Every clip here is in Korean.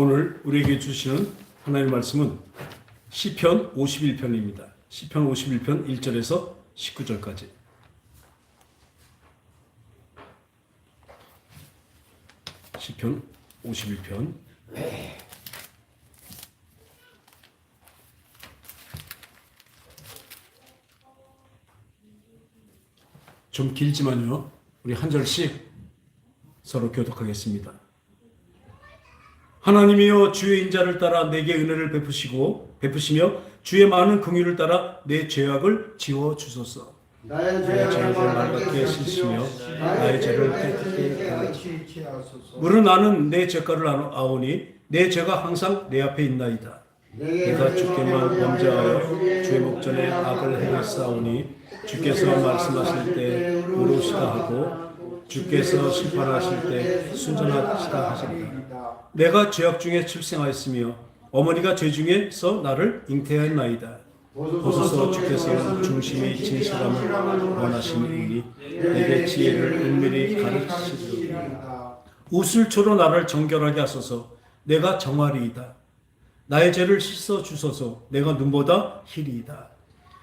오늘 우리에게 주시는 하나님의 말씀은 시편 51편입니다. 시편 51편 1절에서 19절까지. 시편 51편. 좀 길지만요, 우리 한 절씩 서로 교독하겠습니다. 하나님이여, 주의 인자를 따라 내게 은혜를 베푸시며 주의 많은 긍휼을 따라 내 죄악을 지워 주소서. 나의 죄악을 맑게 씻으며 나의 죄를 깨끗게 하소서. 물은 나는 내 죄가를 아오니 내 죄가 항상 내 앞에 있나이다. 내가 주께만 범죄하여 주의 목전에 악을 행했사오니 주께서 말씀하실 때 의로우시다 하고 주께서 심판하실 때 순전하시다 하신다. 내가 죄악 중에 출생하였으며 어머니가 죄 중에서 나를 잉태하였나이다. 보소서, 주께서 중심이 진실함을 원하시니 내게 지혜를 은밀히 가르치시리로다. 우슬초로 나를 정결하게 하소서. 내가 정하리이다. 나의 죄를 씻어 주소서. 내가 눈보다 희리이다.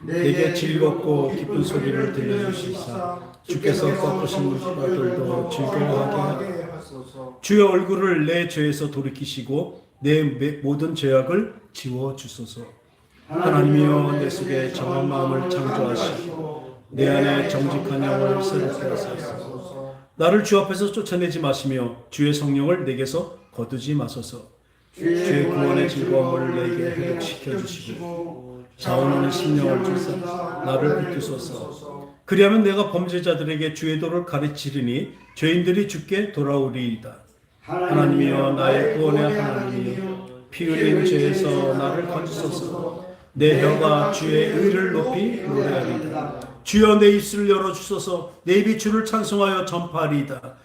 내게 즐겁고 기쁜 소리를 들려주시사 주께서 꺾으신 것들도 즐거워하게 하소서. 주의 얼굴을 내 죄에서 돌이키시고 내 모든 죄악을 지워 주소서. 하나님이여, 내 속에 정한 마음을 창조하시고 내 안에 정직한 영혼을 새롭게 하소서. 나를 주 앞에서 쫓아내지 마시며 주의 성령을 내게서 거두지 마소서. 주의 구원의 즐거움을 내게 회복시켜 주시고 자원하는 심령을 주사 나를 붙드소서. 그리하면 내가 범죄자들에게 주의 도를 가르치리니 죄인들이 주께 돌아오리이다. 하나님이여, 나의 구원의 하나님이여, 피 흘린 죄에서 나를 건지소서. 내 혀가 주의 의를 높이 노래하리이다. 주여, 내 입술을 열어주소서. 내 입이 주를 찬송하여 전파하리이다.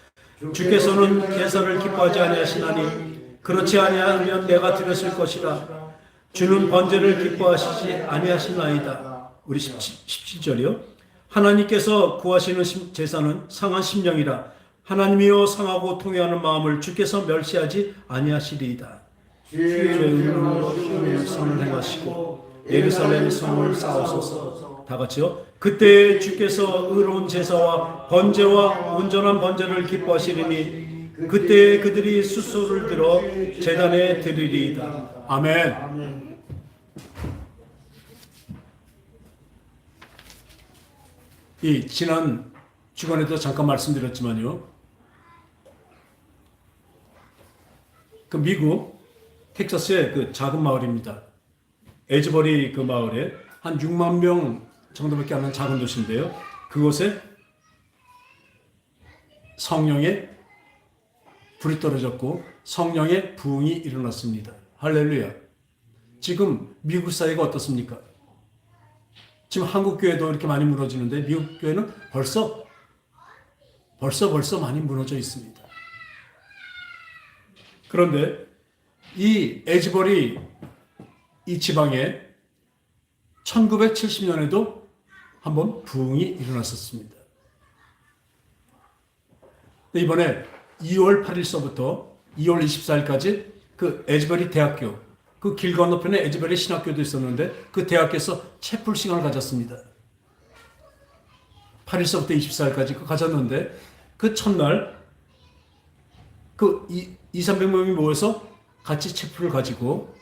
주께서는 개사를 기뻐하지 아니하시나니 그렇지 아니하면 내가 드렸을 것이라. 주는 번제를 기뻐하시지 아니하시나이다. 우리 17절이요. 하나님께서 구하시는 제사는 상한 심령이라. 하나님이여, 상하고 통회하는 마음을 주께서 멸시하지 아니하시리이다. 주의 은혜로 성을 행하시고 예루살렘 성을 쌓으소서. 다 같이요. 그때 주께서 의로운 제사와 번제와 온전한 번제를 기뻐하시리니 그때 그들이 수소를 들어 제단에 드리리이다. 아멘. 이 지난 주간에도 잠깐 말씀드렸지만요, 그 미국 텍사스의 그 작은 마을입니다. 에즈버리 그 마을에 한 6만 명 정도밖에 안 되는 작은 도시인데요, 그곳에 성령의 불이 떨어졌고 성령의 부흥이 일어났습니다. 할렐루야. 지금 미국 사회가 어떻습니까? 지금 한국 교회도 이렇게 많이 무너지는데 미국 교회는 벌써 많이 무너져 있습니다. 그런데 이 에즈버리 이 지방에 1970년에도 한번 부흥이 일어났었습니다. 이번에 2월 8일서부터 2월 24일까지 그 에즈버리 대학교, 그 길 건너편에 에즈버리 신학교도 있었는데 그 대학교에서 채플 시간을 가졌습니다. 8일서부터 24일까지 가졌는데 그 첫날 그 200~300명이 모여서 같이 채플을 가지고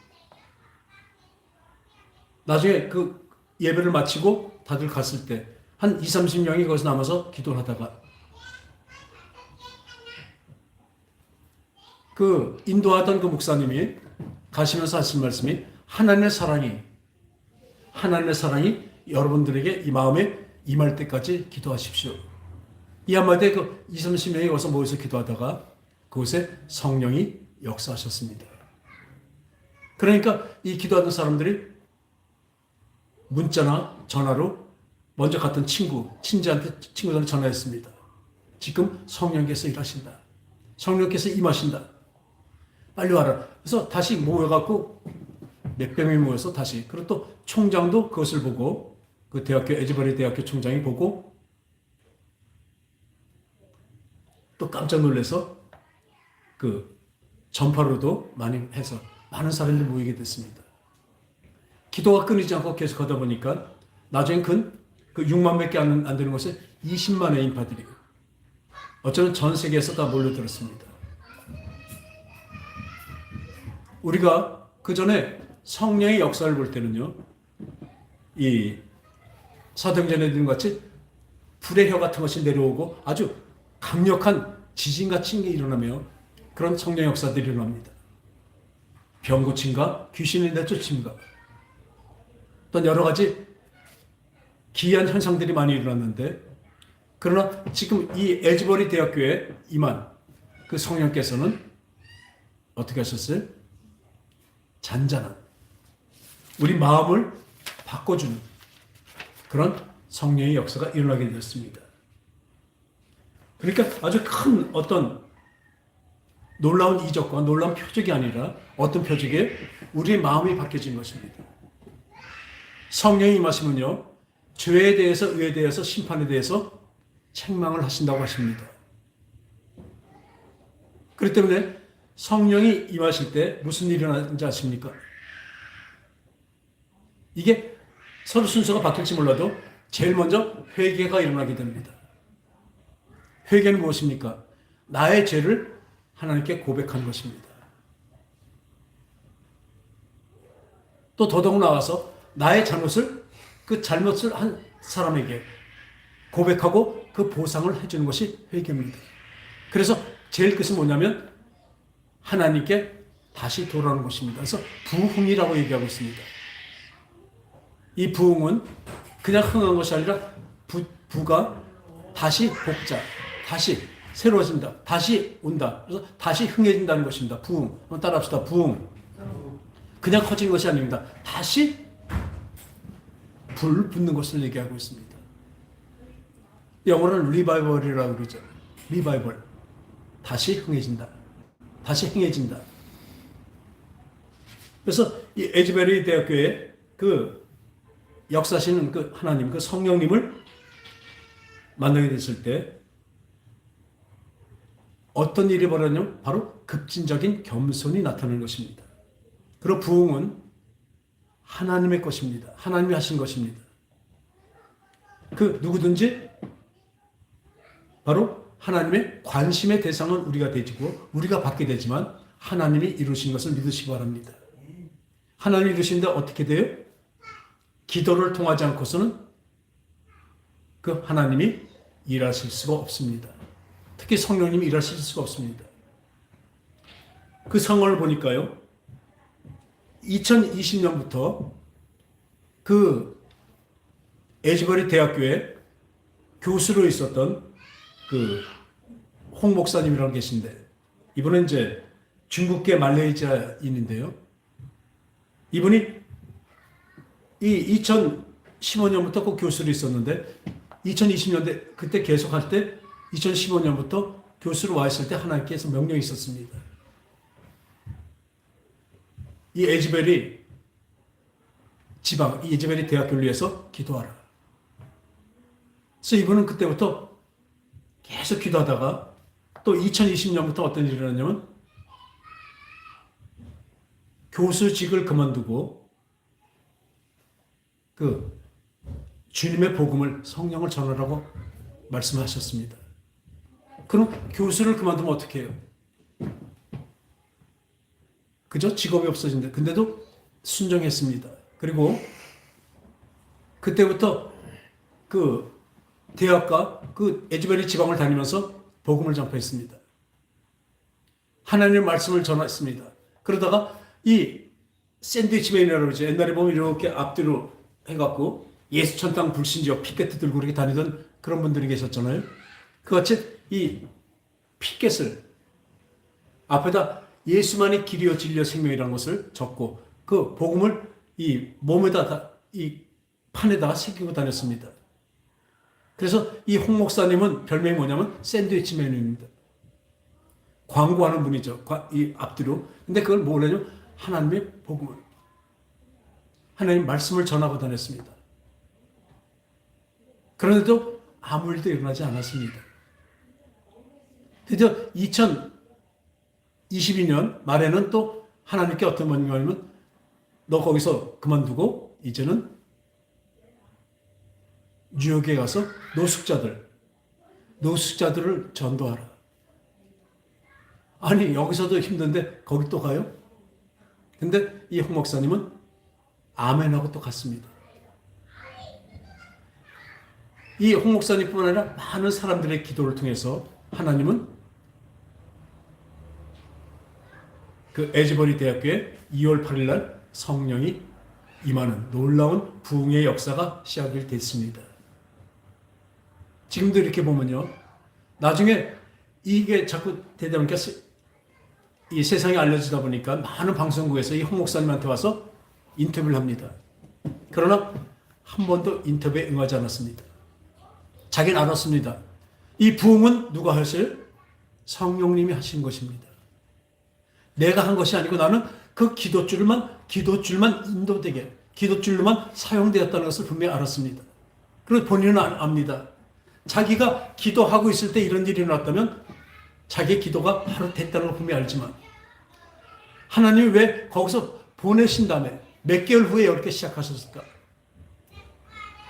나중에 그 예배를 마치고 다들 갔을 때 한 20~30명이 거기서 남아서 기도를 하다가 그 인도하던 그 목사님이 가시면서 하신 말씀이 하나님의 사랑이 여러분들에게 이 마음에 임할 때까지 기도하십시오. 이 한마디에 그 20~30명이 거기서 모여서 기도하다가 그곳에 성령이 역사하셨습니다. 그러니까 이 기도하는 사람들이 문자나 전화로 먼저 갔던 친구들한테 전화했습니다. 지금 성령께서 일하신다. 성령께서 임하신다. 빨리 와라. 그래서 다시 모여갖고 몇백 명이 모여서 다시, 그리고 또 총장도 그것을 보고, 그 대학교, 에즈버리 대학교 총장이 보고 또 깜짝 놀라서 그 전파로도 많이 해서 많은 사람들이 모이게 됐습니다. 기도가 끊이지 않고 계속 하다 보니까 나중엔 그 6만밖에 안 되는 곳에 20만의 인파들이 어쩌면 전 세계에서 다 몰려들었습니다. 우리가 그 전에 성령의 역사를 볼 때는요, 이 사도행전에 있는 것 같이 불의 혀 같은 것이 내려오고 아주 강력한 지진같이 게 일어나며 그런 성령 역사들이 일어납니다. 병 고침과 귀신을 내쫓임과 또 여러 가지 기이한 현상들이 많이 일어났는데, 그러나 지금 이 에즈버리 대학교에 임한 그 성령께서는 어떻게 하셨어요? 잔잔한 우리 마음을 바꿔주는 그런 성령의 역사가 일어나게 되었습니다. 그러니까 아주 큰 어떤 놀라운 이적과 놀라운 표적이 아니라 어떤 표적에 우리의 마음이 바뀌어진 것입니다. 성령이 임하시면요, 죄에 대해서, 의에 대해서, 심판에 대해서 책망을 하신다고 하십니다. 그렇기 때문에 성령이 임하실 때 무슨 일이 일어나는지 아십니까? 이게 서로 순서가 바뀔지 몰라도 제일 먼저 회개가 일어나게 됩니다. 회개는 무엇입니까? 나의 죄를 하나님께 고백하는 것입니다. 또 더더욱 나아가서 나의 잘못을, 그 잘못을 한 사람에게 고백하고 그 보상을 해주는 것이 회개입니다. 그래서 제일 끝은 뭐냐면 하나님께 다시 돌아오는 것입니다. 그래서 부흥이라고 얘기하고 있습니다. 이 부흥은 그냥 흥한 것이 아니라 부가 다시 복자, 다시 새로워진다, 다시 온다. 그래서 다시 흥해진다는 것입니다. 부흥. 한번 따라합시다. 부흥. 그냥 커진 것이 아닙니다. 다시 불 붙는 것을 얘기하고 있습니다. 영어로는 리바이벌이라고 그러죠. 리바이벌. 다시 흥해진다. 다시 행해진다. 그래서 이 에즈베리 대학교에 그 역사하시는 그 하나님, 그 성령님을 만나게 됐을 때 어떤 일이 벌어졌냐면 바로 급진적인 겸손이 나타나는 것입니다. 그리고 부흥은 하나님의 것입니다. 하나님이 하신 것입니다. 그 누구든지 바로 하나님의 관심의 대상은 우리가 되지고 우리가 받게 되지만 하나님이 이루신 것을 믿으시기 바랍니다. 하나님이 이루신데 어떻게 돼요? 기도를 통하지 않고서는 그 하나님이 일하실 수가 없습니다. 특히 성령님이 일하실 수가 없습니다. 그 상황을 보니까요, 2020년부터 그 에즈버리 대학교에 교수로 있었던 그 홍 목사님이라고 계신데, 이분은 이제 중국계 말레이시아인인데요. 이분이 이 2015년부터 그 교수로 있었는데 2020년대 그때 계속할 때 2015년부터 교수로 와 있을 때 하나님께서 명령이 있었습니다. 이 에즈베리 지방, 이 에즈베리 대학교를 위해서 기도하라. 그래서 이분은 그때부터 계속 기도하다가 또 2020년부터 어떤 일이 일어났냐면 교수직을 그만두고 그 주님의 복음을, 성령을 전하라고 말씀하셨습니다. 그럼 교수를 그만두면 어떻게 해요? 그죠? 직업이 없어진다. 근데도 순종했습니다. 그리고 그때부터 그 대학과 그 에즈베리 지방을 다니면서 복음을 전파했습니다. 하나님의 말씀을 전했습니다. 그러다가 이 샌드위치맨이라고 그러죠. 옛날에 보면 이렇게 앞뒤로 해갖고 예수 천당 불신지역 피켓 들고 이렇게 다니던 그런 분들이 계셨잖아요. 그같이 이 피켓을 앞에다 예수만이 길이요 진리요 생명이라는 것을 적고 그 복음을 이 몸에다 이 판에다가 새기고 다녔습니다. 그래서 이 홍 목사님은 별명이 뭐냐면 샌드위치맨입니다. 광고하는 분이죠. 이 앞뒤로. 근데 그걸 뭐냐면 하나님의 복음을, 하나님 말씀을 전하고 다녔습니다. 그런데도 아무 일도 일어나지 않았습니다. 드디어 22년 말에는 또 하나님께 어떤 명령이냐면 너 거기서 그만두고 이제는 뉴욕에 가서 노숙자들을 전도하라. 아니 여기서도 힘든데 거기 또 가요? 근데 이 홍 목사님은 아멘하고 또 갔습니다. 이 홍 목사님뿐만 아니라 많은 사람들의 기도를 통해서 하나님은 그 에즈버리 대학교에 2월 8일 날 성령이 임하는 놀라운 부흥의 역사가 시작이 됐습니다. 지금도 이렇게 보면요. 나중에 이게 자꾸 되다 보니까 이 세상에 알려지다 보니까 많은 방송국에서 이 홍 목사님한테 와서 인터뷰를 합니다. 그러나 한 번도 인터뷰에 응하지 않았습니다. 자기는 알았습니다. 이 부흥은 누가 하실? 성령님이 하신 것입니다. 내가 한 것이 아니고 나는 그 기도줄만 인도되게, 기도줄로만 사용되었다는 것을 분명히 알았습니다. 그리고 본인은 압니다. 자기가 기도하고 있을 때 이런 일이 일어났다면 자기의 기도가 바로 됐다는 걸 분명히 알지만 하나님이 왜 거기서 보내신 다음에 몇 개월 후에 이렇게 시작하셨을까?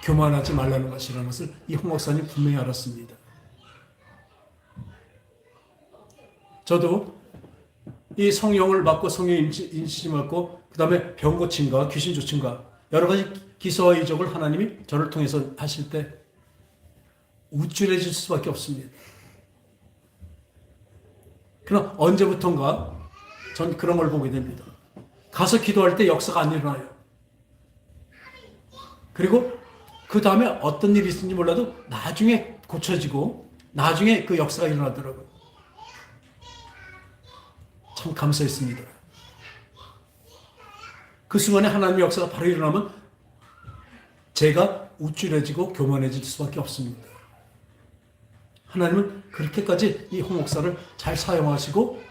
교만하지 말라는 것이라는 것을 이 홍 목사님 분명히 알았습니다. 저도 이 성령을 받고 성령 인치심 받고 그 다음에 병 고침과 귀신 쫓음과 여러 가지 기사와 이적을 하나님이 저를 통해서 하실 때 우쭐해질 수밖에 없습니다. 그러나 언제부턴가 전 그런 걸 보게 됩니다. 가서 기도할 때 역사가 안 일어나요. 그리고 그 다음에 어떤 일이 있는지 몰라도 나중에 고쳐지고 나중에 그 역사가 일어나더라고요. 참 감사했습니다. 그 순간에 하나님의 역사가 바로 일어나면 제가 우쭐해지고 교만해질 수밖에 없습니다. 하나님은 그렇게까지 이 홍 목사를 잘 사용하시고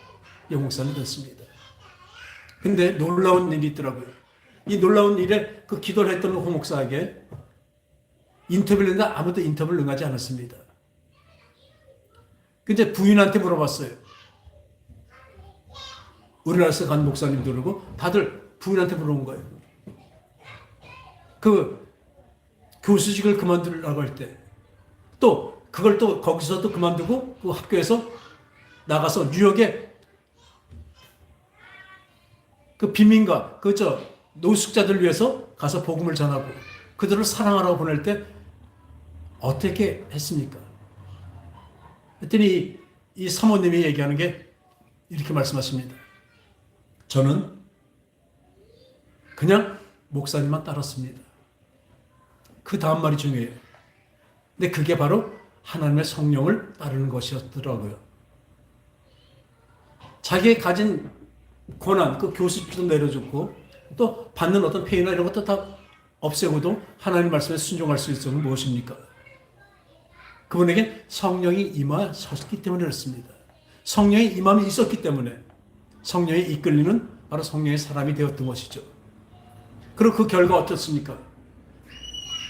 이 홍 목사는 됐습니다. 근데 놀라운 일이 있더라고요. 이 놀라운 일에 그 기도를 했던 홍 목사에게 인터뷰를 했는데 아무도 인터뷰를 응하지 않았습니다. 근데 부인한테 물어봤어요. 우리나라에서 간 목사님도 그러고 다들 부인한테 물어본 거예요. 그 교수직을 그만두려고 할 때 또 그걸 또 거기서도 그만두고 그 학교에서 나가서 뉴욕에 그 빈민가 노숙자들 위해서 가서 복음을 전하고 그들을 사랑하라고 보낼 때 어떻게 했습니까? 그랬더니 이 사모님이 얘기하는 게 이렇게 말씀하십니다. 저는 그냥 목사님만 따랐습니다. 그 다음 말이 중요해요. 근데 그게 바로 하나님의 성령을 따르는 것이었더라고요. 자기의 가진 고난, 그 교수직도 내려줬고 또 받는 어떤 폐이나 이런 것도 다 없애고도 하나님 말씀에 순종할 수 있는 것은 무엇입니까? 그분에게 성령이 임하셨기 때문에 그렇습니다. 성령이 임함이 있었기 때문에 성령이 이끌리는 바로 성령의 사람이 되었던 것이죠. 그리고 그 결과 어떻습니까?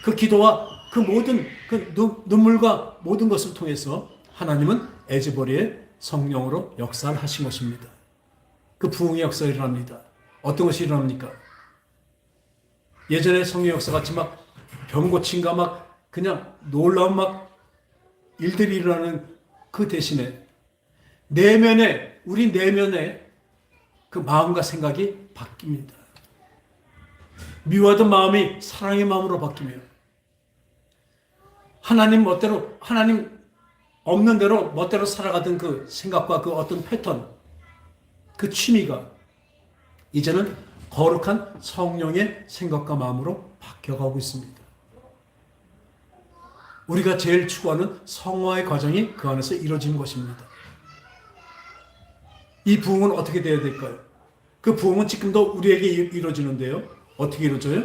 그 기도와 그 모든 그 눈물과 모든 것을 통해서 하나님은 에즈버리의 성령으로 역사를 하신 것입니다. 그 부흥의 역사가 일어납니다. 어떤 것이 일어납니까? 예전에 성령 역사 같이 막 병 고침과 막 그냥 놀라운 막 일들이 일어나는 그 대신에 우리 내면에 그 마음과 생각이 바뀝니다. 미워하던 마음이 사랑의 마음으로 바뀌며 하나님 없는 대로 멋대로 살아가던 그 생각과 그 어떤 패턴, 그 취미가 이제는 거룩한 성령의 생각과 마음으로 바뀌어가고 있습니다. 우리가 제일 추구하는 성화의 과정이 그 안에서 이루어지는 것입니다. 이 부흥은 어떻게 되어야 될까요? 그 부흥은 지금도 우리에게 이루어지는데요. 어떻게 이루어져요?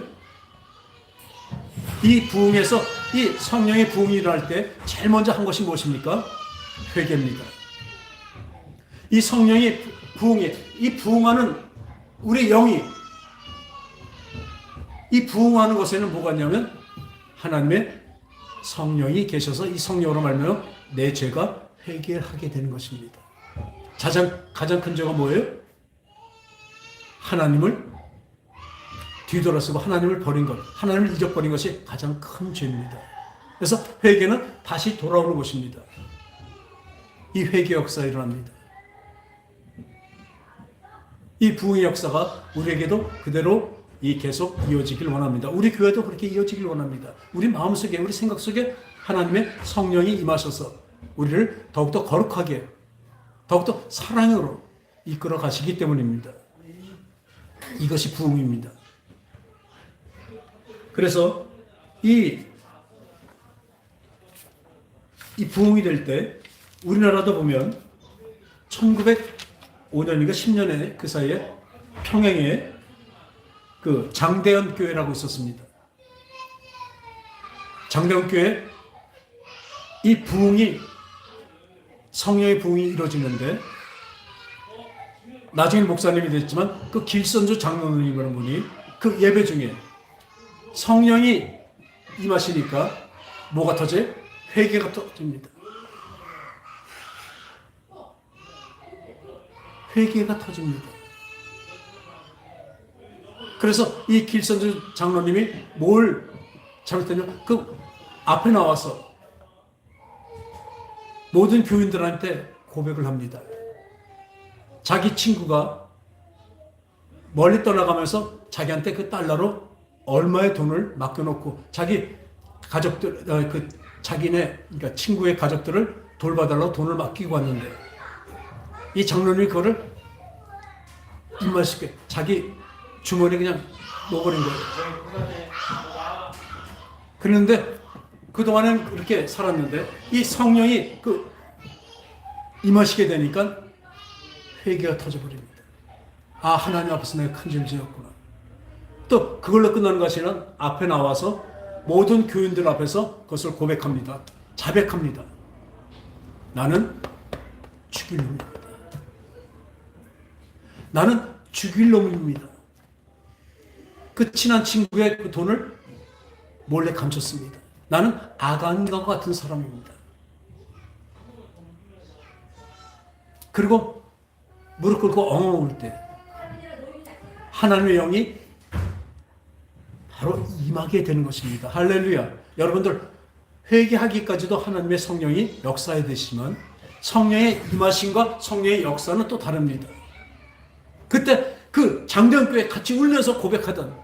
이 부흥에서 이 성령의 부흥이 일어날 때 제일 먼저 한 것이 무엇입니까? 회개입니다. 이 성령의 이 부흥하는 우리 영이 이 부흥하는 것에는 뭐가 있냐면 하나님의 성령이 계셔서 이 성령으로 말미암아 내 죄가 회개하게 되는 것입니다. 가장 큰 죄가 뭐예요? 하나님을 뒤돌아서고 하나님을 버린 것, 하나님을 잊어버린 것이 가장 큰 죄입니다. 그래서 회개는 다시 돌아오는 것입니다. 이 회개 역사가 일어납니다. 이 부흥의 역사가 우리에게도 그대로 계속 이어지길 원합니다. 우리 교회도 그렇게 이어지길 원합니다. 우리 마음속에, 우리 생각 속에 하나님의 성령이 임하셔서 우리를 더욱더 거룩하게, 더욱더 사랑으로 이끌어 가시기 때문입니다. 이것이 부흥입니다. 그래서 이 부흥이 될 때 우리나라도 보면 1905년인가 10년에 그 사이에 평양에 그 장대현 교회라고 있었습니다. 장대현 교회 이 부흥이, 성령의 부흥이 이루어지는데 나중에 목사님이 됐지만 그 길선주 장로님이라는 분이 그 예배 중에 성령이 임하시니까 뭐가 터져요? 회개가 터집니다. 회개가 터집니다. 그래서 이 길선주 장로님이 뭘 잘못했냐? 그 앞에 나와서 모든 교인들한테 고백을 합니다. 자기 친구가 멀리 떠나가면서 자기한테 그 달러로 얼마의 돈을 맡겨놓고 자기 가족들, 자기네, 그러니까 친구의 가족들을 돌봐달라고 돈을 맡기고 왔는데 이 장로님이 그거를 입맛있게 자기 주머니에 그냥 넣어버린 거예요. 그런데 그동안은 그렇게 살았는데 이 성령이 임하시게 되니까 회개가 터져버립니다. 아, 하나님 앞에서 내가 큰 죄를 지었구나. 또 그걸로 끝나는 것이 아니라 앞에 나와서 모든 교인들 앞에서 그것을 고백합니다. 자백합니다. 나는 죽일 놈입니다. 나는 죽일 놈입니다. 그 친한 친구의 그 돈을 몰래 감췄습니다. 나는 아간과 같은 사람입니다. 그리고 무릎 꿇고 엉엉 울 때 하나님의 영이 바로 임하게 되는 것입니다. 할렐루야. 여러분들 회개하기까지도 하나님의 성령이 역사해 되시지만 성령의 임하심과 성령의 역사는 또 다릅니다. 그때 그 장대현교회 같이 울면서 고백하던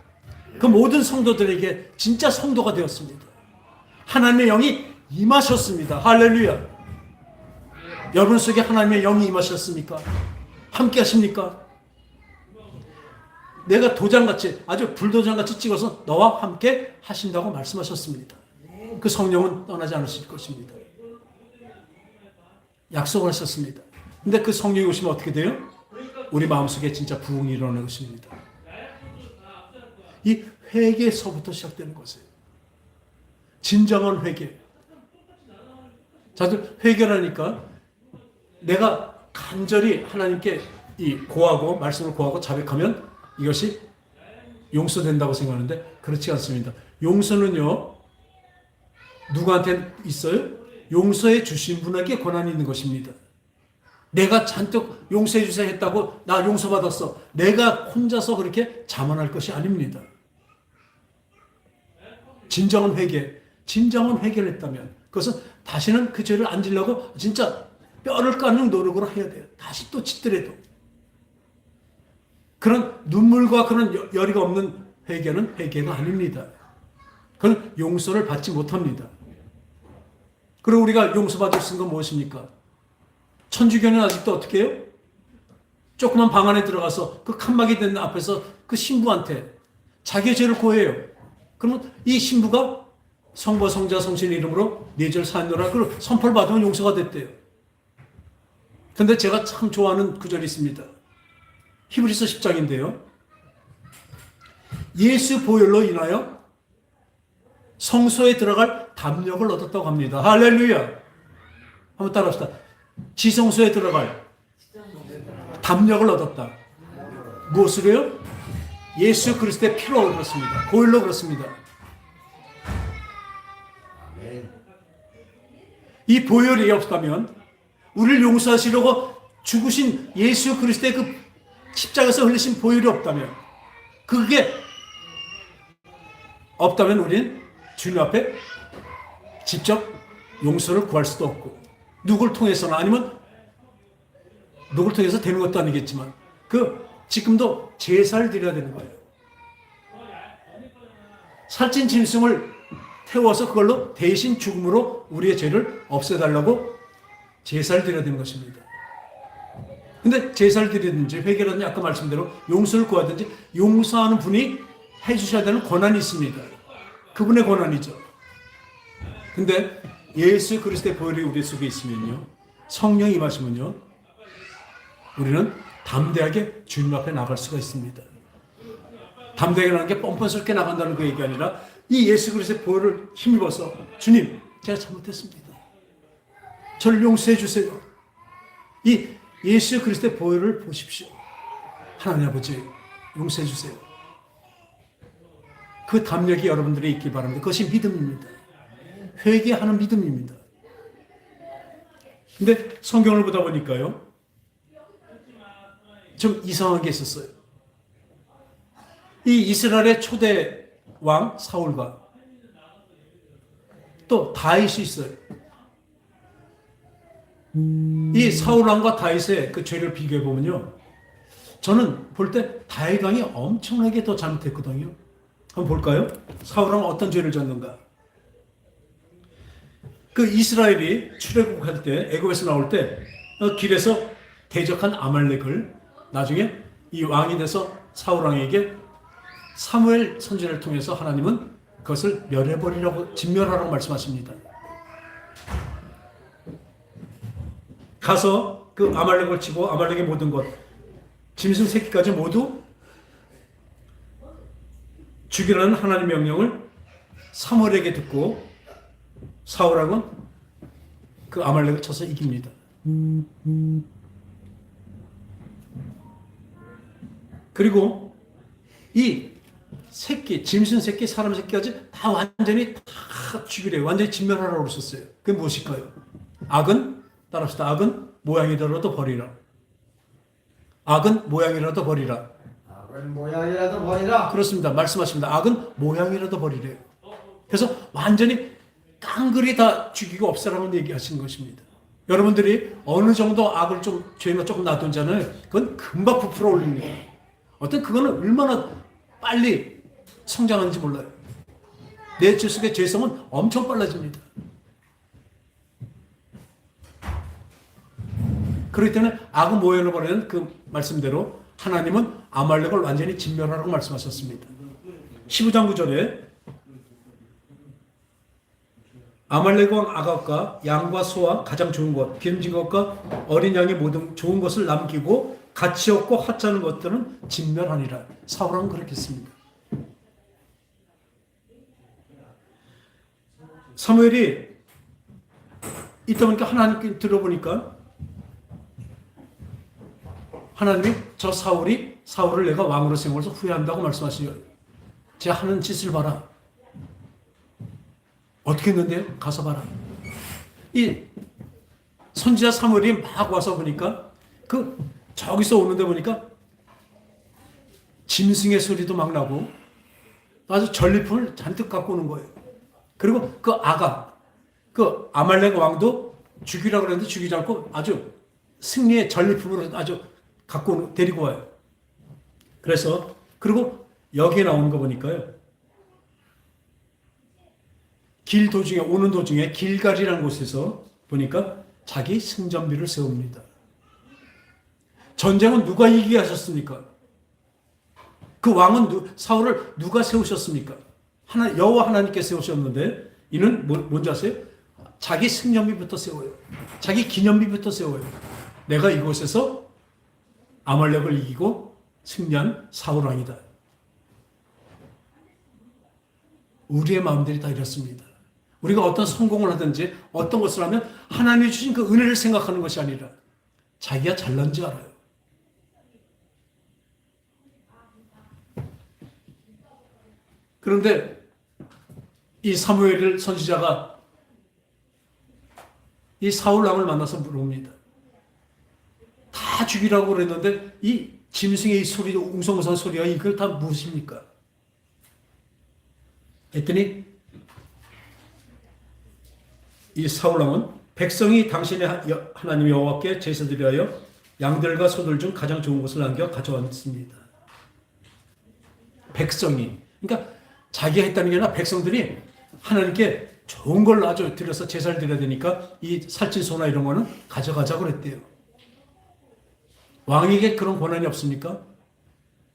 그 모든 성도들에게 진짜 성도가 되었습니다. 하나님의 영이 임하셨습니다. 할렐루야. 여러분 속에 하나님의 영이 임하셨습니까? 함께 하십니까? 내가 도장같이, 아주 불도장같이 찍어서 너와 함께 하신다고 말씀하셨습니다. 그 성령은 떠나지 않으실 것입니다. 약속을 하셨습니다. 근데 그 성령이 오시면 어떻게 돼요? 우리 마음속에 진짜 부흥이 일어나는 것입니다. 이 회개에서부터 시작되는 것이에요. 진정한 회개. 자들 회개라니까 내가 간절히 하나님께 고하고 말씀을 고하고 자백하면 이것이 용서된다고 생각하는데 그렇지 않습니다. 용서는요, 누구한테 있어요? 용서해 주신 분에게 권한이 있는 것입니다. 내가 잔뜩 용서해 주세요 했다고 나 용서받았어. 내가 혼자서 그렇게 자만할 것이 아닙니다. 진정한 회개, 진정한 회개를 했다면 그것은 다시는 그 죄를 안 지려고 진짜 뼈를 까는 노력으로 해야 돼요. 다시 또 짓더라도. 그런 눈물과 그런 열의가 없는 회개는 회개가 아닙니다. 그건 용서를 받지 못합니다. 그리고 우리가 용서받을 수 있는 건 무엇입니까? 천주교는 아직도 어떻게 해요? 조그만 방 안에 들어가서 그 칸막이 된 앞에서 그 신부한테 자기의 죄를 고해요. 그러면 이 신부가 성부, 성자, 성신의 이름으로 네 죄를 사하노라 그리고 선포를 받으면 용서가 됐대요. 근데 제가 참 좋아하는 구절이 있습니다. 히브리서 10장인데요. 예수 보혈로 인하여 성소에 들어갈 담력을 얻었다고 합니다. 할렐루야. 한번 따라합시다. 지성소에 들어갈 담력을 얻었다. 무엇으로요? 예수 그리스도의 피로 그렇습니다. 보혈로 그렇습니다. 이 보혈이 없다면 우리를 용서하시려고 죽으신 예수 그리스도의 그 십자가에서 흘리신 보혈이 없다면, 그게 없다면 우리는 주님 앞에 직접 용서를 구할 수도 없고, 누굴 통해서나 아니면 누굴 통해서 되는 것도 아니겠지만 지금도 제사를 드려야 되는 거예요. 살찐 짐승을 태워서 그걸로 대신 죽음으로 우리의 죄를 없애달라고 제사를 드려야 되는 것입니다. 근데 제사를 드리든지 회개라든지 아까 말씀대로 용서를 구하든지 용서하는 분이 해주셔야 되는 권한이 있습니다. 그분의 권한이죠. 근데 예수 그리스도의 보혈이 우리 속에 있으면요, 성령이 임하시면요, 우리는 담대하게 주님 앞에 나갈 수가 있습니다. 담대하게 나가는 게 뻔뻔스럽게 나간다는 그 얘기 아니라 이 예수 그리스도의 보혈을 힘입어서 주님, 제가 잘못했습니다. 저를 용서해 주세요. 이 예수 그리스도의 보혈을 보십시오. 하나님 아버지, 용서해 주세요. 그 담력이 여러분들이 있기 바랍니다. 그것이 믿음입니다. 회개하는 믿음입니다. 근데 성경을 보다 보니까요, 좀 이상한 게 있었어요. 이 이스라엘의 초대 왕 사울과 또 다윗이 있어요. 이 사울 왕과 다윗의 그 죄를 비교해 보면요, 저는 볼 때 다윗 왕이 엄청나게 더 잘못했거든요. 한번 볼까요? 사울 왕은 어떤 죄를 졌는가? 그 이스라엘이 출애굽할 때, 애굽에서 나올 때 길에서 대적한 아말렉을 나중에 이 왕이 돼서 사울 왕에게 사무엘 선지자를 통해서 하나님은 그것을 멸해버리라고, 진멸하라고 말씀하십니다. 가서 그 아말렉을 치고 아말렉의 모든 것, 짐승 새끼까지 모두 죽이라는 하나님의 명령을 사무엘에게 듣고 사울왕은 그 아말렉을 쳐서 이깁니다. 그리고 이 새끼, 짐승 새끼, 사람 새끼까지 다 완전히 다 죽이래요. 완전히 진멸하라고 그러셨어요. 그게 무엇일까요? 악은, 따라합시다. 악은 모양이라도 버리라. 악은 모양이라도 버리라. 악은 모양이라도 버리라. 그렇습니다. 말씀하십니다. 악은 모양이라도 버리래요. 그래서 완전히 깡그리 다 죽이고 없애라는 얘기하신 것입니다. 여러분들이 어느 정도 악을 좀, 죄가 조금 놔둔잖아요. 그건 금방 부풀어 올립니다. 그거는 얼마나 빨리 성장하는지 몰라요. 내 속의 죄성은 엄청 빨라집니다. 그렇기 때문에 악은 모양을 버리는 그 말씀대로 하나님은 아말렉을 완전히 진멸하라고 말씀하셨습니다. 15장 9절에 아말렉 왕 아각과 양과 소와 가장 좋은 것, 기름진 것과 어린 양의 모든 좋은 것을 남기고 가치 없고 하찮은 것들은 진멸하니라. 사울왕은 그렇게 했습니다. 사무엘이 있다 보니까 하나님께 들어보니까 하나님이 저 사울을 내가 왕으로 세워서 후회한다고 말씀하시죠. 제가 하는 짓을 봐라. 어떻게 했는데요? 가서 봐라. 이 선지자 사무엘이 막 와서 보니까 저기서 오는데 보니까 짐승의 소리도 막 나고 아주 전리품을 잔뜩 갖고 오는 거예요. 그리고 그 아각, 그 아말렉 왕도 죽이라고 그랬는데 죽이지 않고 아주 승리의 전리품으로 아주 갖고 데리고 와요. 그래서 그리고 여기에 나오는 거 보니까요, 길 도중에, 오는 도중에 길갈이라는 곳에서 보니까 자기 승전비를 세웁니다. 전쟁은 누가 이기게 하셨습니까? 그 왕은 사울을 누가 세우셨습니까? 여호와 하나님께 세우셨는데 이는 뭔지 아세요? 자기 승전비부터 세워요. 자기 기념비부터 세워요. 내가 이곳에서 아말렉을 이기고 승리한 사울 왕이다. 우리의 마음들이 다 이렇습니다. 우리가 어떤 성공을 하든지 어떤 것을 하면 하나님이 주신 그 은혜를 생각하는 것이 아니라 자기가 잘난지 알아요. 그런데 이 사무엘 선지자가 이 사울 왕을 만나서 물어봅니다. 다 죽이라고 그랬는데 이 짐승의 이 소리, 웅성웅성 소리가 이걸 다 무엇입니까? 했더니 이 사울왕은 백성이 당신의 하나님 여호와께 제사드리려 하여 양들과 소들 중 가장 좋은 것을 남겨 가져왔습니다. 백성이, 그러니까 자기가 했다는 게 아니라 백성들이 하나님께 좋은 걸 아주 드려서 제사를 드려야 되니까 이 살찐 소나 이런 거는 가져가자고 그랬대요. 왕에게 그런 권한이 없습니까?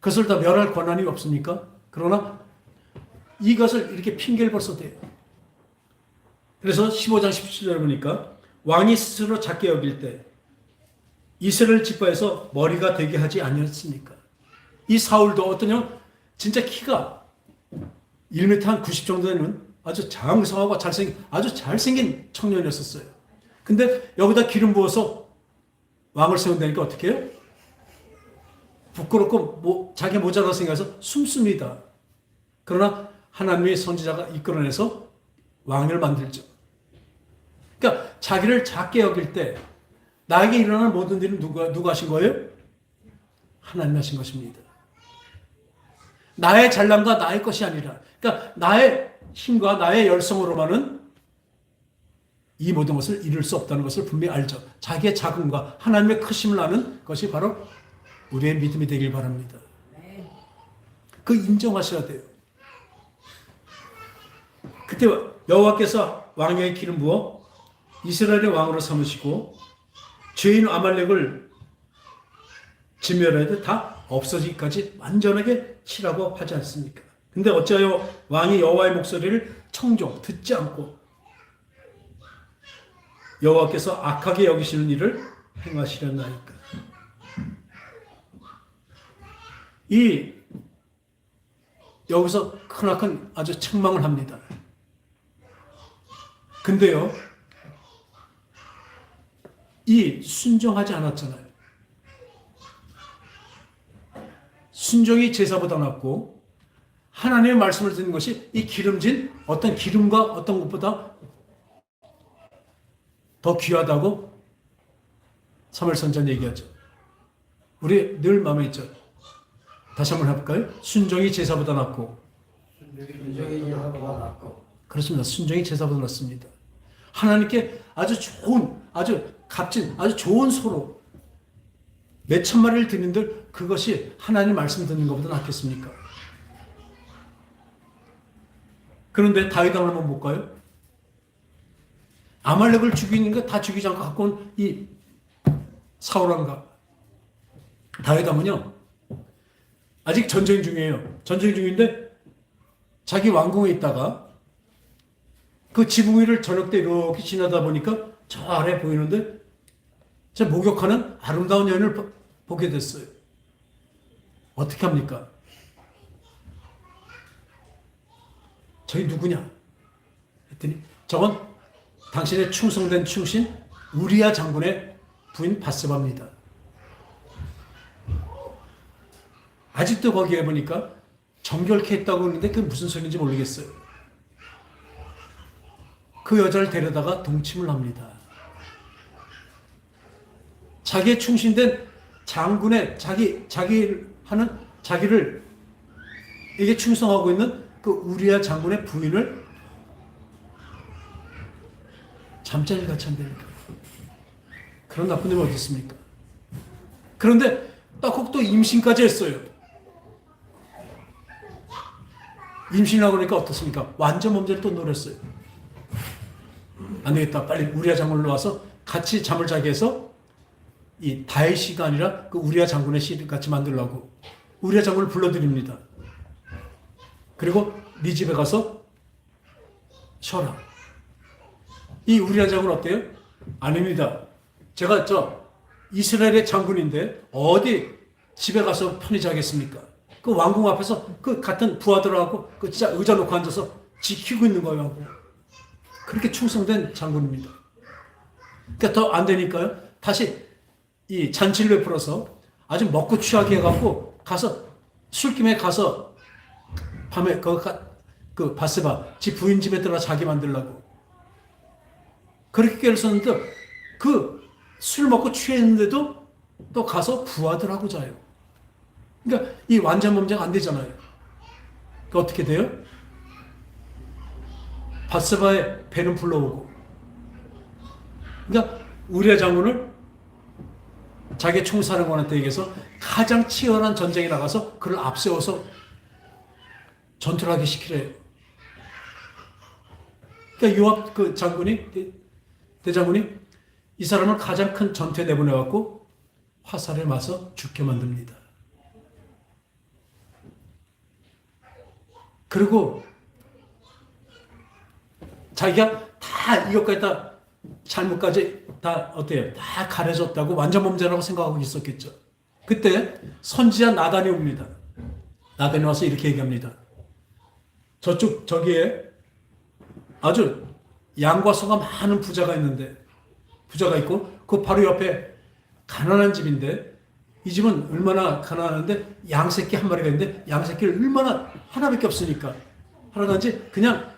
그것을 다 멸할 권한이 없습니까? 그러나 이것을 이렇게 핑계를 벌써 대요. 그래서 15장 17절에 보니까 왕이 스스로 작게 여길 때 이스라엘 지파에서 머리가 되게 하지 아니었습니까? 이 사울도 어떠냐? 진짜 키가 1m 한 90 정도 되는 아주 장성하고 아주 잘생긴 청년이었어요. 근데 여기다 기름 부어서 왕을 세운다니까 어떻게 해요? 부끄럽고 자기 모자라 생각해서 숨습니다. 그러나 하나님의 선지자가 이끌어내서 왕을 만들죠. 그러니까 자기를 작게 여길 때 나에게 일어나는 모든 일은 누가 하신 거예요? 하나님 하신 것입니다. 나의 잘남과 나의 것이 아니라, 그러니까 나의 힘과 나의 열성으로만은 이 모든 것을 이룰 수 없다는 것을 분명히 알죠. 자기의 작음과 하나님의 크심을 아는 것이 바로 우리의 믿음이 되길 바랍니다. 그 인정하셔야 돼요. 그때 여호와께서 왕에게 기름 부어 이스라엘의 왕으로 삼으시고 죄인 아말렉을 진멸해도 다 없어지기까지 완전하게 치라고 하지 않습니까? 근데 어찌하여 왕이 여호와의 목소리를 청종 듣지 않고 여호와께서 악하게 여기시는 일을 행하시려나이까? 이 여기서 크나큰 아주 책망을 합니다. 근데요, 이 순종하지 않았잖아요. 순종이 제사보다 낫고 하나님의 말씀을 듣는 것이 이 기름진 어떤 기름과 어떤 것보다 더 귀하다고 사무엘 선지자는 얘기하죠. 우리 늘 마음에 있죠. 다시 한번 해볼까요? 순종이 제사보다 낫고. 순종이 제사보다 낫고. 그렇습니다. 순종이 제사보다 낫습니다. 하나님께 아주 좋은, 아주 값진, 아주 좋은 소로 몇 천 마리를 드리는데 그것이 하나님 말씀 듣는 것보다 낫겠습니까? 그런데 다윗왕을 한번 볼까요? 아말렉을 죽이는 거 다 죽이지 않고 갖고 온 이 사울왕과 다윗왕은요, 아직 전쟁 중이에요. 전쟁 중인데 자기 왕궁에 있다가 그 지붕 위를 저녁 때 이렇게 지나다 보니까 저 아래 보이는데 제 목욕하는 아름다운 여인을 보게 됐어요. 어떻게 합니까? 저기 누구냐? 했더니 저건 당신의 충성된 충신 우리야 장군의 부인 바세바입니다. 아직도 거기에 보니까 정결케 했다고 그러는데 그게 무슨 소리인지 모르겠어요. 그 여자를 데려다가 동침을 합니다. 자기의 충신된 장군의 자기를 이게 충성하고 있는 그 우리야 장군의 부인을 잠자리 같이 한다니까. 그런 나쁜 놈이 어디 있습니까? 그런데 딱 또 임신까지 했어요. 임신하고 그러니까 어떻습니까? 완전 범죄를 또 노렸어요. 안 되겠다. 빨리 우리야 장군을 와서 같이 잠을 자게 해서 이 다윗이가 아니라 그 우리야 장군의 시를 같이 만들려고 우리야 장군을 불러드립니다. 그리고 네 집에 가서 쉬어라. 이 우리야 장군 어때요? 아닙니다. 제가 이스라엘의 장군인데 어디 집에 가서 편히 자겠습니까? 그 왕궁 앞에서 그 같은 부하들하고 그 진짜 의자 놓고 앉아서 지키고 있는 거예요. 그렇게 충성된 장군입니다. 그러니까 더 안 되니까요. 다시 이 잔치를 베풀어서 아주 먹고 취하게 해갖고 가서 술김에 가서 밤에 그 바세바 지 부인 집에 들어가 자기 만들라고 그렇게 깨를 썼는데 그 술 먹고 취했는데도 또 가서 부하들하고 자요. 그러니까 이 완전 범죄가 안 되잖아요. 그러니까 어떻게 돼요? 밧세바의 배는 불러오고, 그러니까 우리아 장군을 자기 총사령관한테 얘기해서 가장 치열한 전쟁에 나가서 그를 앞세워서 전투를 하게 시키래요. 그러니까 요압 그 장군이, 대장군이 이 사람을 가장 큰 전투에 내보내갖고 화살에 맞서 죽게 만듭니다. 그리고 자기가 다 이것까지 다 잘못까지 다 어때요? 다 가려졌다고 완전 범죄라고 생각하고 있었겠죠. 그때 선지자 나단이 옵니다. 나단이 와서 이렇게 얘기합니다. 저기에 아주 양과 소가 많은 부자가 있고 그 바로 옆에 가난한 집인데, 이 집은 얼마나 가난한데 양새끼 한 마리가 있는데 양새끼를 얼마나 하나밖에 없으니까 하나든지 그냥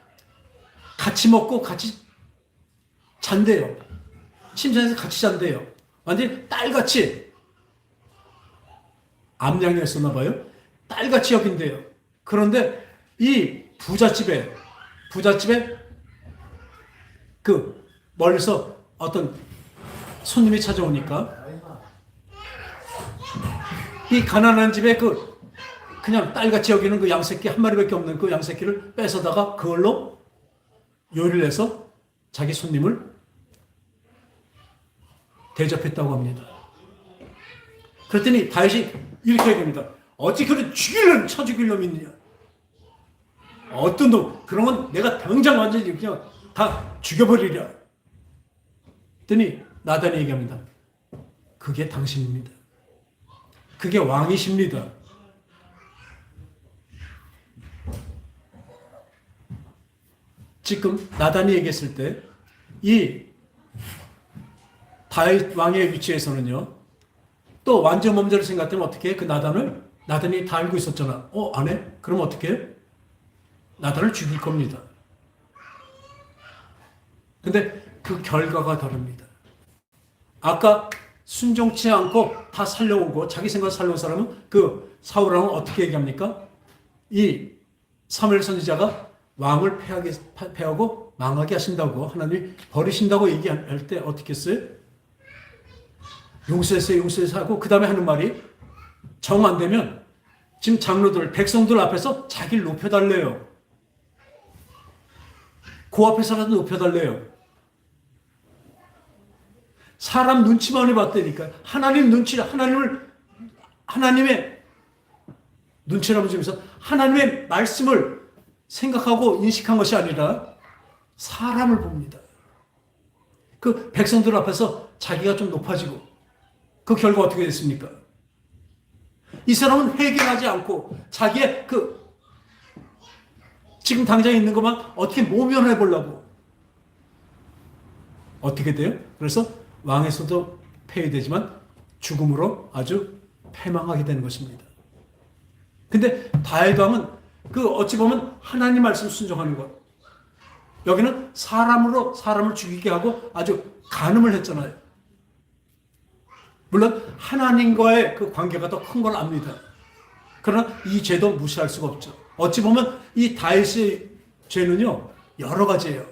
같이 먹고 같이 잔대요. 침상에서 같이 잔대요. 완전히 딸같이 암양이었었나 봐요. 딸같이 여긴대요. 그런데 이 부잣집에 그 멀리서 어떤 손님이 찾아오니까 이 가난한 집에 그냥 딸같이 여기는 그 양새끼 한 마리밖에 없는 그 양새끼를 뺏어다가 그걸로 요리를 해서 자기 손님을 대접했다고 합니다. 그랬더니 다윗이 이렇게 얘기합니다. 어찌 그런 쳐 죽일 놈이 있느냐. 어떤 놈, 그런 건 내가 당장 완전히 그냥 다 죽여버리랴. 그랬더니 나단이 얘기합니다. 그게 당신입니다. 그게 왕이십니다. 지금 나단이 얘기했을 때 이 다윗 왕의 위치에서는요, 또 완전 범죄를 생각하면 어떻게 해? 그 나단이 다 알고 있었잖아. 안 해? 그럼 어떻게 해? 나단을 죽일 겁니다. 근데 그 결과가 다릅니다. 아까 순종치 않고 다 살려오고 자기 생각 살려온 사람은 그 사울왕은 어떻게 얘기합니까? 이 사무엘 선지자가 왕을 패하고 망하게 하신다고, 하나님이 버리신다고 얘기할 때 어떻게 했어요? 용서했어요 하고 그 다음에 하는 말이, 정 안 되면 지금 장로들, 백성들 앞에서 자기를 높여달래요. 그 앞에서라도 높여달래요. 사람 눈치만 해봤다니까. 하나님의 눈치라고 지면서 하나님의 말씀을 생각하고 인식한 것이 아니라 사람을 봅니다. 그 백성들 앞에서 자기가 좀 높아지고, 그 결과 어떻게 됐습니까? 이 사람은 회개하지 않고 자기의 지금 당장 있는 것만 어떻게 모면해 보려고. 어떻게 돼요? 그래서 왕에서도 폐위되지만 죽음으로 아주 패망하게 되는 것입니다. 근데 다윗 왕은 어찌 보면 하나님 말씀 순종하는 것. 여기는 사람을 죽이게 하고 아주 간음을 했잖아요. 물론 하나님과의 그 관계가 더 큰 걸 압니다. 그러나 이 죄도 무시할 수가 없죠. 어찌 보면 이 다윗의 죄는요, 여러 가지예요.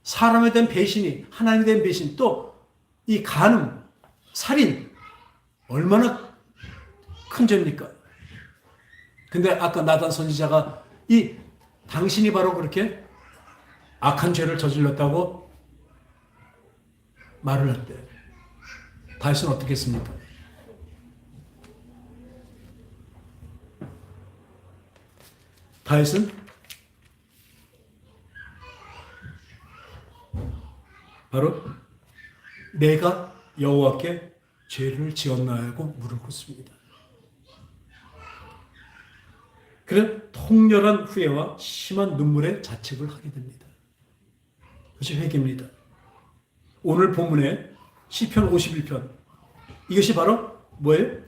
사람에 대한 배신이, 하나님에 대한 배신, 또 이 간음, 살인, 얼마나 큰 죄입니까? 근데 아까 나단 선지자가 당신이 바로 그렇게 악한 죄를 저질렀다고 말을 할 때 다윗은 어떻게 했습니까? 다윗은 바로 내가 여호와께 죄를 지었나요?고 물을 묻습니다. 그래 통렬한 후회와 심한 눈물의 자책을 하게 됩니다. 그것이 회개입니다. 오늘 본문에 시편 51편, 이것이 바로 뭐예요?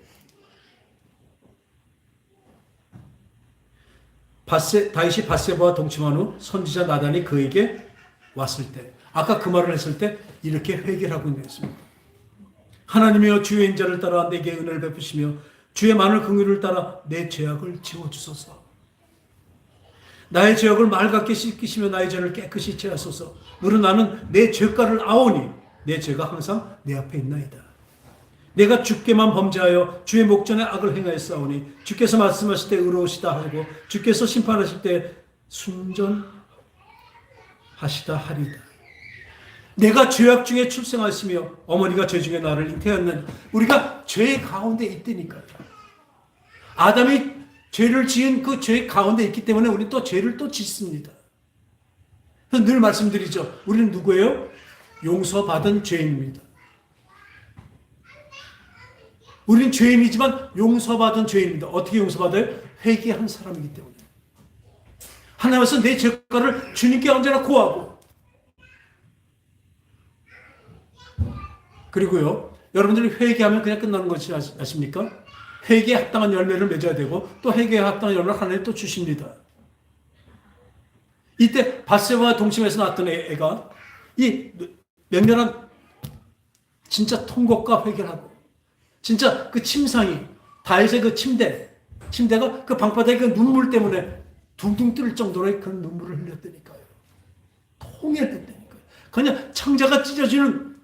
다윗이 밧세바와 동침한 후 선지자 나단이 그에게 왔을 때, 아까 그 말을 했을 때 이렇게 회개를 하고 있는 것입니다. 하나님이여 주의 인자를 따라 내게 은혜를 베푸시며 주의 많은 긍휼을 따라 내 죄악을 지워주소서. 나의 죄악을 맑게 씻기시며 나의 죄를 깨끗이 제하소서. 무릇 나는 내 죄가를 아오니 내 죄가 항상 내 앞에 있나이다. 내가 주께만 범죄하여 주의 목전에 악을 행하였사오니 주께서 말씀하실 때 의로우시다 하고 주께서 심판하실 때 순전하시다 하리다. 내가 죄악 중에 출생하였으며 어머니가 죄 중에 나를 잉태하였느니 우리가 죄 가운데 있다니까요. 아담이 죄를 지은 그 죄 가운데 있기 때문에 우리는 또 죄를 또 짓습니다. 늘 말씀드리죠. 우리는 누구예요? 용서받은 죄인입니다. 우리는 죄인이지만 용서받은 죄인입니다. 어떻게 용서받아요? 회개한 사람이기 때문에. 하나님께서 내 죄가를 주님께 언제나 고하고, 그리고요, 여러분들이 회개하면 그냥 끝나는 것이 아십니까? 회개에 합당한 열매를 맺어야 되고 또 회개에 합당한 열매를 하나님 또 주십니다. 이때 밧세바와 동침에서 낳았던 애가 이 맹렬한 진짜 통곡과 회개를 하고 진짜 그 침상이 다윗의 그 침대가 그 방바닥에 그 눈물 때문에 둥둥 뜰 정도로 그런 눈물을 흘렸다니까요. 통일했다니까요. 그냥 창자가 찢어지는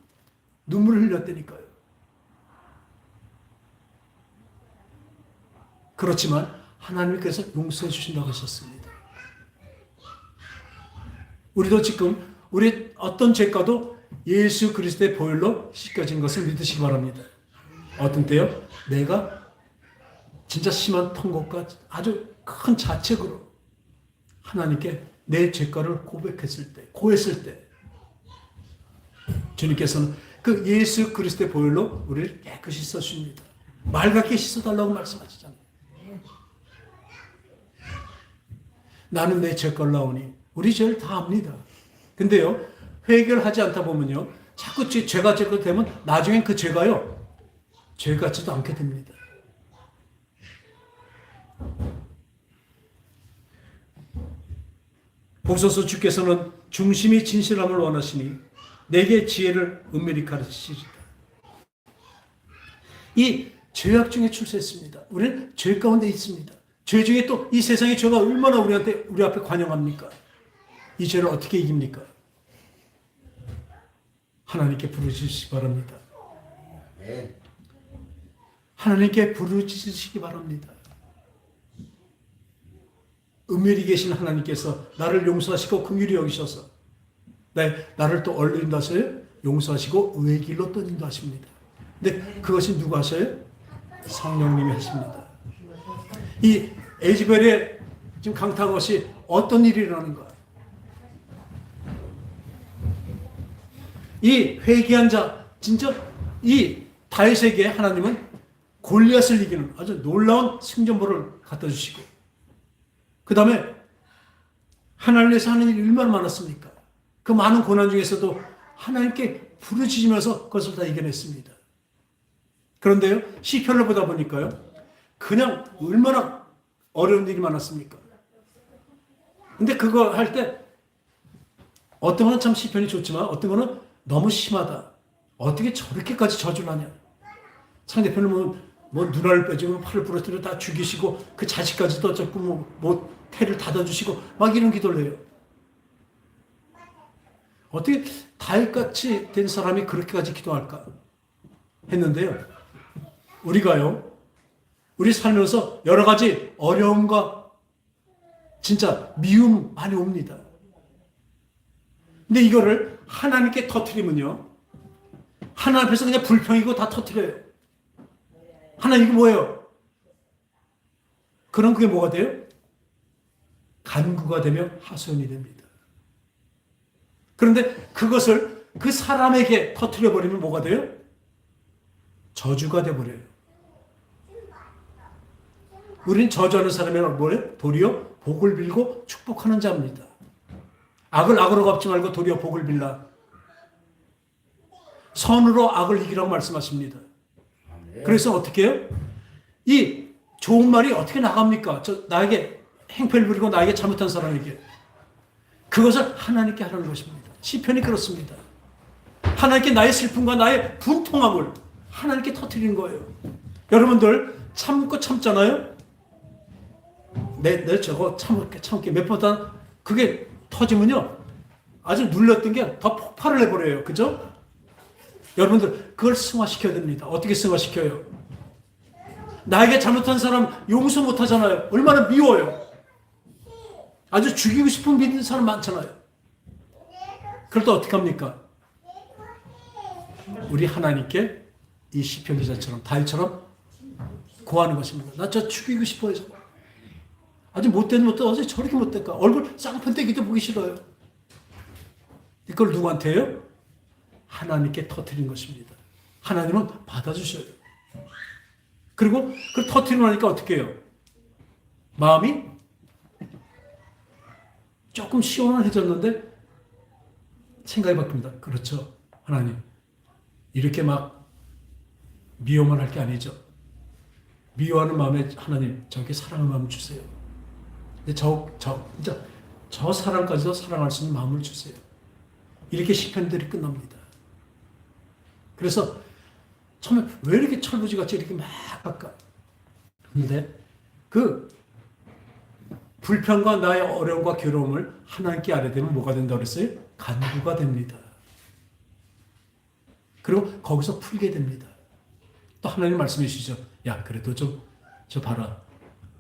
눈물을 흘렸다니까요. 그렇지만 하나님께서 용서해 주신다고 하셨습니다. 우리도 지금 우리 어떤 죄가도 예수 그리스도의 보혈로 씻겨진 것을 믿으시기 바랍니다. 어떤 때요? 내가 진짜 심한 통곡과 아주 큰 자책으로 하나님께 내 죄가를 고백했을 때, 고했을 때 주님께서는 그 예수 그리스도의 보혈로 우리를 깨끗이 씻어주십니다. 맑게 씻어달라고 말씀하시잖아요. 나는 내 죄걸 나오니 우리 죄를 다 압니다. 근데요, 회개를 하지 않다 보면요, 자꾸 죄가 되면 나중엔 그 죄가요, 죄 같지도 않게 됩니다. 보소서 주께서는 중심이 진실함을 원하시니 내게 지혜를 은밀히 가르치시리다. 이 죄악 중에 출세했습니다. 우리는 죄 가운데 있습니다. 죄 중에 또 이 세상의 죄가 얼마나 우리 앞에 관영합니까? 이 죄를 어떻게 이깁니까? 하나님께 부르짖으시기 바랍니다. 하나님께 부르짖으시기 바랍니다. 은밀히 계신 하나님께서 나를 용서하시고 긍휼히 여기셔서 나를 또 얼른 인도하셔요? 용서하시고 의의 길로 또 인도하십니다. 근데 그것이 누가 하셔요? 성령님이 하십니다. 이 에즈벨의 지금 강타한 것이 어떤 일이 일어나는가? 이 회개한 자, 진짜 이 다윗에게 하나님은 골리앗을 이기는 아주 놀라운 승전보를 갖다 주시고, 그 다음에 하나님을 위해서 하는 일이 얼마나 많았습니까? 그 많은 고난 중에서도 하나님께 부르짖으면서 그것을 다 이겨냈습니다. 그런데요, 시편을 보다 보니까요, 그냥 얼마나 어려운 일이 많았습니까? 근데 그거 할 때 어떤 거는 참 시편이 좋지만 어떤 거는 너무 심하다. 어떻게 저렇게까지 저주를 하냐. 상대편은 뭐 눈알을 빼주고 팔을 부러뜨려 다 죽이시고 그 자식까지도 어쩌고 뭐 태를 닫아주시고 막 이런 기도를 해요. 어떻게 다윗같이 된 사람이 그렇게까지 기도할까 했는데요. 우리 살면서 여러 가지 어려움과 진짜 미움 많이 옵니다. 근데 이거를 하나님께 터뜨리면요, 하나님 앞에서 그냥 불평이고 다 터뜨려요. 하나님 이게 뭐예요? 그럼 그게 뭐가 돼요? 간구가 되며 하소연이 됩니다. 그런데 그것을 그 사람에게 터뜨려 버리면 뭐가 돼요? 저주가 돼 버려요. 우리는 저주하는 사람은 뭐예요? 도리어 복을 빌고 축복하는 자입니다. 악을 악으로 갚지 말고 도리어 복을 빌라. 선으로 악을 이기라고 말씀하십니다. 그래서 어떻게 해요? 이 좋은 말이 어떻게 나갑니까? 나에게 행패를 부리고 나에게 잘못한 사람에게. 그것을 하나님께 하라는 것입니다. 시편이 그렇습니다. 하나님께 나의 슬픔과 나의 분통함을 하나님께 터뜨리는 거예요. 여러분들 참고 참잖아요. 내 저거 참게 몇 번다 그게 터지면요. 아주 눌렸던 게 더 폭발을 해버려요. 그죠? 여러분들 그걸 승화시켜야 됩니다. 어떻게 승화시켜요? 나에게 잘못한 사람 용서 못하잖아요. 얼마나 미워요. 아주 죽이고 싶은 믿는 사람 많잖아요. 그럴 때 어떻게 합니까? 우리 하나님께 이 시편 기자처럼 다윗처럼 구하는 것입니다. 나 저 죽이고 싶어요. 아주 못된 어제 저렇게 못될까? 얼굴 쌍판대기도 보기 싫어요. 이걸 누구한테 해요? 하나님께 터뜨린 것입니다. 하나님은 받아주셔요. 그리고 그걸 터뜨리고 나니까 어떻게 해요? 마음이 조금 시원해졌는데 생각이 바뀝니다. 그렇죠. 하나님 이렇게 막 미워만 할 게 아니죠. 미워하는 마음에 하나님 저렇게 사랑의 마음을 주세요. 근데 진짜 저 사랑까지도 사랑할 수 있는 마음을 주세요. 이렇게 시편들이 끝납니다. 그래서 처음에 왜 이렇게 철부지같이 이렇게 막 갈까? 그런데 그 불평과 나의 어려움과 괴로움을 하나님께 아뢰되면 뭐가 된다고 그랬어요? 간구가 됩니다. 그리고 거기서 풀게 됩니다. 또 하나님 말씀해 주시죠. 야, 그래도 저 봐라.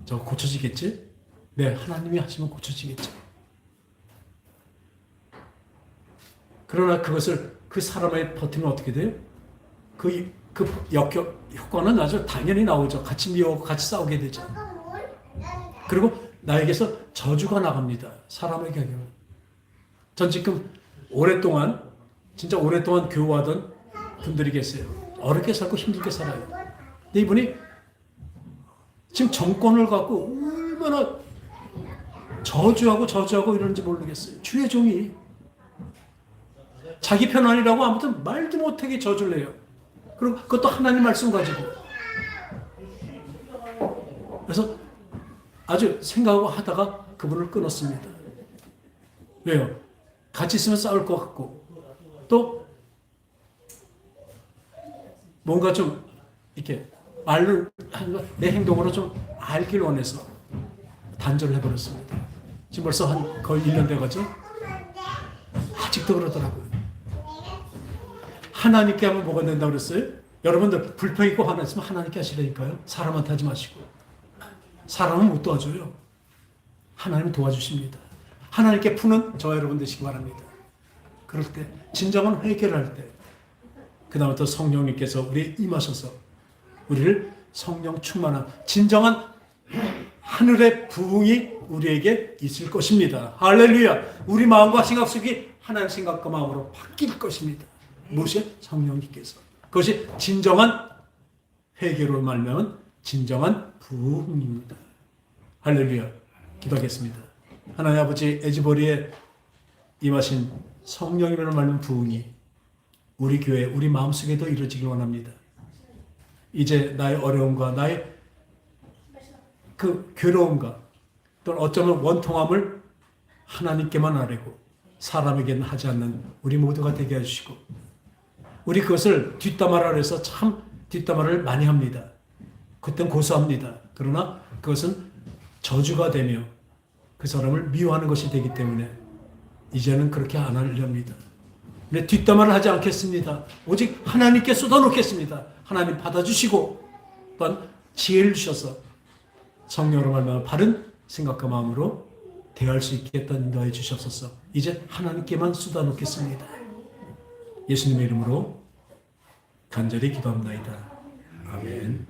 저 고쳐지겠지? 네, 하나님이 하시면 고쳐지겠죠. 그러나 그것을 그 사람의 버티면 어떻게 돼요? 그 효과는 아주 당연히 나오죠. 같이 미워하고 같이 싸우게 되죠. 그리고 나에게서 저주가 나갑니다. 사람에게 하면. 전 지금 진짜 오랫동안 교화하던 분들이 계세요. 어렵게 살고 힘들게 살아요. 근데 이분이 지금 정권을 갖고 얼마나 저주하고 이러는지 모르겠어요. 주의 종이 자기 편 아니라고 아무튼 말도 못하게 저주를 해요. 그리고 그것도 하나님 말씀 가지고. 그래서 아주 생각하고 하다가 그분을 끊었습니다. 왜요? 같이 있으면 싸울 것 같고 또 뭔가 좀 이렇게 말로 내 행동으로 좀 알길 원해서 단절을 해버렸습니다. 지금 벌써 거의 1년 돼가죠? 아직도 그러더라고요. 하나님께 하면 뭐가 된다고 그랬어요? 여러분들 불평 있고 화나 있으면 하나님께 하시라니까요. 사람한테 하지 마시고. 사람은 못 도와줘요. 하나님은 도와주십니다. 하나님께 푸는 저와 여러분 되시기 바랍니다. 그럴 때 진정한 회개를 할 때 그다음부터 성령님께서 우리에 임하셔서 우리를 성령 충만한 진정한 하늘의 부흥이 우리에게 있을 것입니다. 할렐루야. 우리 마음과 생각 속이 하나님 생각과 마음으로 바뀔 것입니다. 무엇이? 성령님께서. 그것이 진정한 회개로 말하면 진정한 부흥입니다. 할렐루야. 기도하겠습니다. 하나님 아버지, 에지보리에 임하신 성령이라는 말하는 부흥이 우리 교회, 우리 마음속에도 이루어지길 원합니다. 이제 나의 어려움과 나의 그 괴로움과 또는 어쩌면 원통함을 하나님께만 아뢰고 사람에게는 하지 않는 우리 모두가 되게 해주시고, 우리 그것을 뒷담화를 해서 참 뒷담화를 많이 합니다. 그땐 고소합니다. 그러나 그것은 저주가 되며 그 사람을 미워하는 것이 되기 때문에 이제는 그렇게 안 하렵니다. 근데 뒷담화를 하지 않겠습니다. 오직 하나님께 쏟아놓겠습니다. 하나님 받아주시고 또한 지혜를 주셔서 성령으로 말미암아 바른 생각과 마음으로 대할 수 있게 인도해 주셨소서. 이제 하나님께만 쏟아놓겠습니다. 예수님의 이름으로 간절히 기도합나이다. 아멘.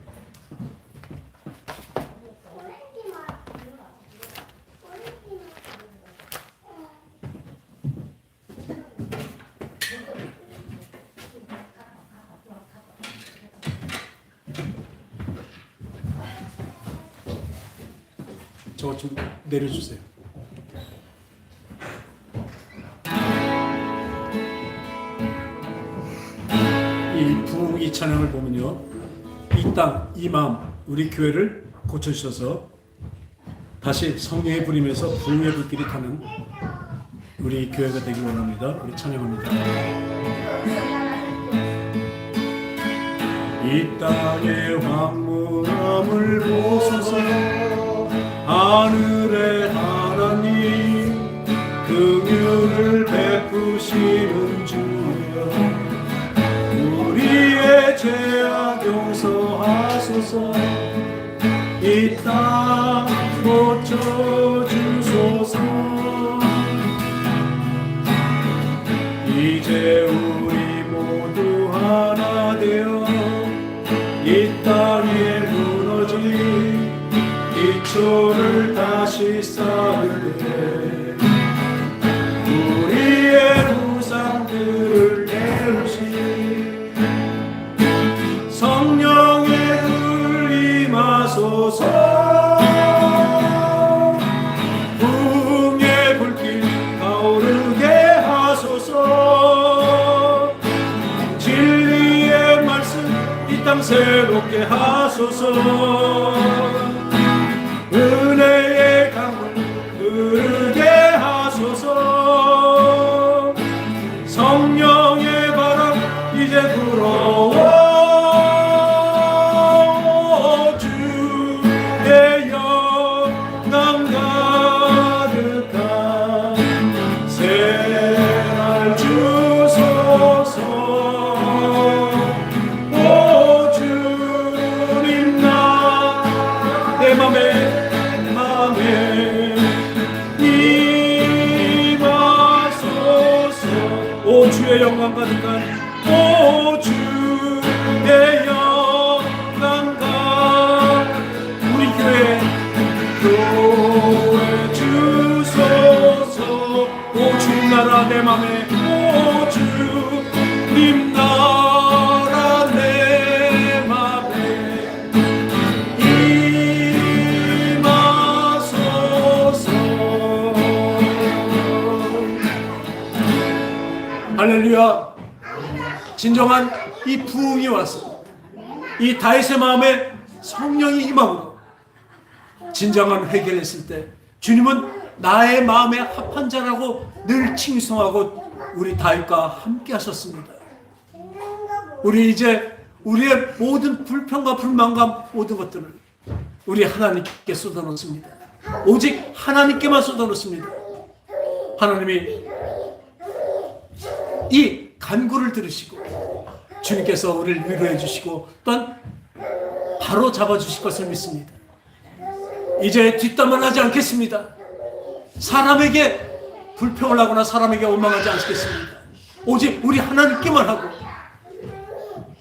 저거 좀 내려주세요. 이 부흥 이 찬양을 보면요, 이 땅, 이 마음, 우리 교회를 고쳐주셔서 다시 성령의 불임에서 부흥의 불길이 타는 우리 교회가 되길 원합니다. 우리 찬양합니다. 이 땅의 황무함을 보소서. 하늘의 하나님 긍휼을 베푸시는 주여, 우리의 죄악 용서하소서. 이 땅 고쳐주소서. 이제 우리 모두 하나 되어 이 땅에 무너진 기초를 다시 쌓을 때 우리의 우상들을 내우시 성령의 불 임하소서. 부흥의 불길 타오르게 하소서. 진리의 말씀 이 땅 새롭게 하소서. 은혜의 강물 흐르게 하소서. 성령의 바람 이제 불어와 주의 영광 가득한 새날 주소서. 오 주님 나 내 맘에 임하소서. 오 주의 영광 가득한 오 주의 영광 가득한 우리 교회 주소서. 오 주님 나라 내 맘에 오 주님 나라 내 맘에 할렐루야. 진정한 이 부흥이 왔어. 이 다윗의 마음에 성령이 임함으로 진정한 회개를 했을 때 주님은 나의 마음에 합한 자라고 늘 칭송하고 우리 다윗과 함께 하셨습니다. 우리 이제 우리의 모든 불평과 불만과 모든 것들을 우리 하나님께 쏟아놓습니다. 오직 하나님께만 쏟아놓습니다. 하나님이 이 간구를 들으시고 주님께서 우리를 위로해 주시고 또한 바로 잡아주실 것을 믿습니다. 이제 뒷담을 하지 않겠습니다. 사람에게 불평을 하거나 사람에게 원망하지 않겠습니다. 오직 우리 하나님께만 하고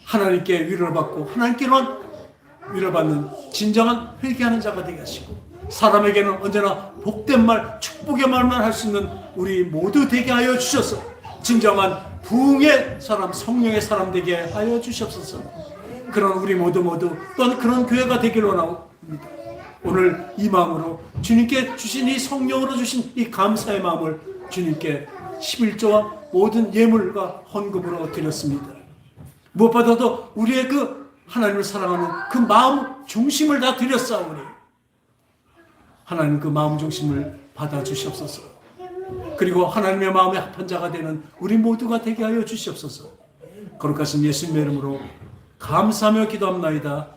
하나님께 위로를 받고 하나님께만 위로를 받는 진정한 회개하는 자가 되게 하시고 사람에게는 언제나 복된 말, 축복의 말만 할 수 있는 우리 모두 되게 하여 주셔서 진정한 부흥의 사람, 성령의 사람 되게 하여 주시옵소서. 그런 우리 모두 또한 그런 교회가 되기를 원합니다. 오늘 이 마음으로 주님께 주신 이 성령으로 주신 이 감사의 마음을 주님께 11조와 모든 예물과 헌금으로 드렸습니다. 무엇보다도 우리의 그 하나님을 사랑하는 그 마음 중심을 다 드렸사오니 하나님 그 마음 중심을 받아 주시옵소서. 그리고 하나님의 마음에 합한 자가 되는 우리 모두가 되게 하여 주시옵소서. 거룩하신 예수님의 이름으로 감사하며 기도합나이다.